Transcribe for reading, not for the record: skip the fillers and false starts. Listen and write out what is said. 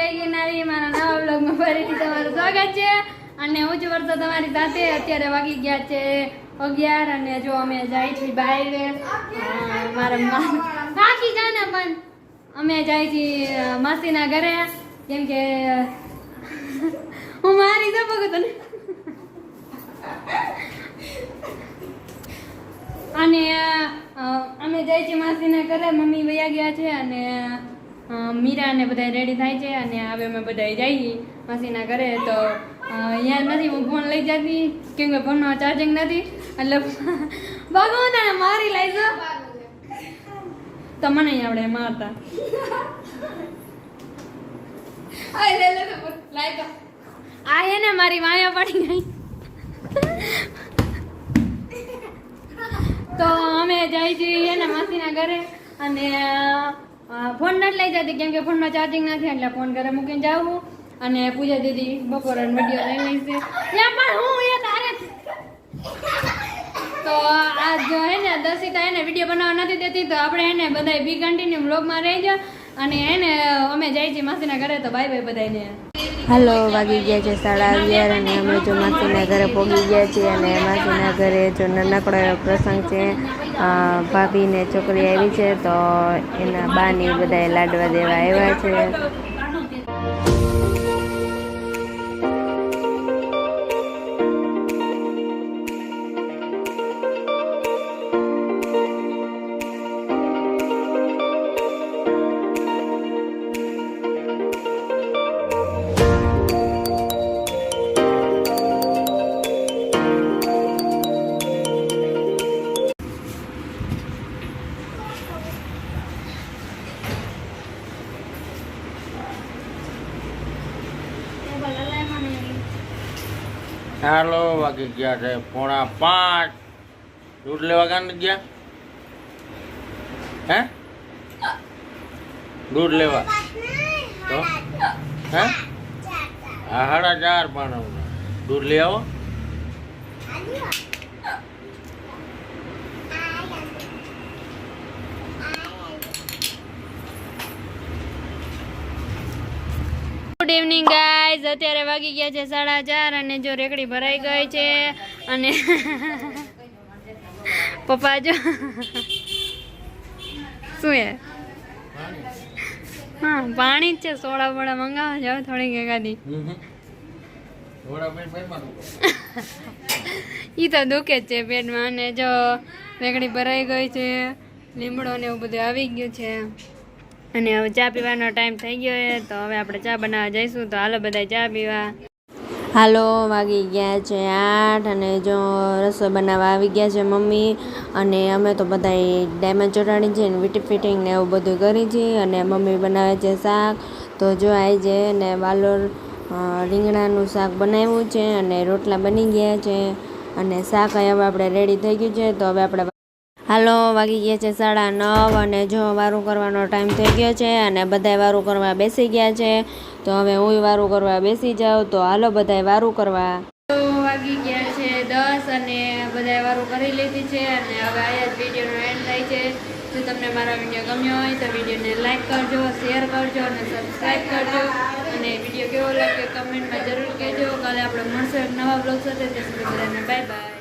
જય ગિરનારી મારા નવા બ્લોગમાં ફરીથી તમારું સ્વાગત છે અને હું છું વર્ષો તમારી સાથે અત્યારે વાગી ગયા છે 11 અને જો અમે જાય છીએ બહાર મારા બાકી જાને પણ અમે જાય છીએ માસીના ઘરે કેમ કે હું મારી જપો તને અને અમે જાય છીએ માસીના ઘરે મમ્મી વયા ગયા છે અને મીરા ને બધા રેડી થાય છે અને હવે અમે બધા જઈએ માસીના ઘરે તો અહીંયા નથી હું ફોન લઈ જતી કેમ કે ફોનમાં ચાર્જિંગ નથી એટલે ભગવાન મારી લાઈજો તમને અહીં આવડે મારતા આ હે ને મારી વાયા પડી ગઈ તો અમે જાય છીએ ને માસીના ઘરે અને ફોન નથી લઈ જતી કેમ કે ફોનમાં ચાર્જિંગ નથી એટલે ફોન ઘરે મૂકીને જાવું અને પૂજા દીદી બપોરે વિડીયો લઈ લઈશે પણ હું એ તારે તો આજ હે ને દર્શિતા એને વિડીયો બનાવવા નથી દેતી તો આપણે એને બધા બી કન્ટિન્યુ વ્લોગમાં રહી જાઓ અને એને અમે જાય છીએ માસીના ઘરે તો બાય બાય બધાને હાલો વાગી ગયા છે 11:30 અને અમે જો માસીના ઘરે પહોંચી ગયા છીએ અને માસીના ઘરે જો નાનકડો એવો પ્રસંગ છે ભાભી ને છોકરી આવી છે તો એના બાની બધા લાડવા દેવા આવ્યા છે હાલો વાગી ગયા છે 4:45 દૂધ લેવા કાં નથી ગયા હે દૂધ લેવા તો હે 4:30 પણ દૂધ લઈ આવો ગુડ ઇવનિંગ ગાઈઝ અત્યારે વાગી ગયા છે 4:30 અને જો રેકડી ભરાઈ ગઈ છે અને પપ્પા જો શું હે હા પાણી જ છે સોડા બોડા મંગાવો જાવ થોડીક એકાદી ઈ તો દુખે જ છે પેટમાં અને જો રેકડી ભરાઈ ગઈ છે લીમડો ને એવું બધું આવી ગયું છે અને હવે ચા પીવાનો ટાઈમ થઈ ગયો છે તો હવે આપણે ચા બનાવવા જઈશું તો હાલો બધા ચા પીવા હાલો વાગી ગયા છે 8 અને જો રસોઈ બનાવવા આવી ગયા છે મમ્મી અને અમે તો બધા ડાયમંડ ચોટાડી છે ને વીટી ફિટિંગ ને એવું બધું કરી છે અને મમ્મી બનાવે છે શાક તો જો આવી છે ને વાલોર રીંગણાનું શાક બનાવ્યું છે અને રોટલા બની ગયા છે અને શાક હવે આપણે રેડી થઈ ગયું છે તો હવે આપણે હાલો વાગી ગયા છે 9:30 અને જો વારું કરવાનો ટાઈમ થઈ ગયો છે અને બધાય વારું કરવા બેસી ગયા છે તો હવે હું વારું કરવા બેસી જાઉં તો હાલો બધાય વારું કરવા વાગી ગયા છે 10 અને બધાય વારું કરી લીધી છે અને હવે આયા જ વિડીયોનો એન્ડ થાય છે જો તમને મારો વિડીયો ગમ્યો હોય તો વિડીયોને લાઈક કરજો શેર કરજો અને સબસ્ક્રાઈબ કરજો અને વિડીયો કેવો લાગ્યો કમેન્ટમાં જરૂર કહેજો કાલે આપણે મળશે નવા બ્લોગ સાથે ત્યાં સુધી બધાને બાય બાય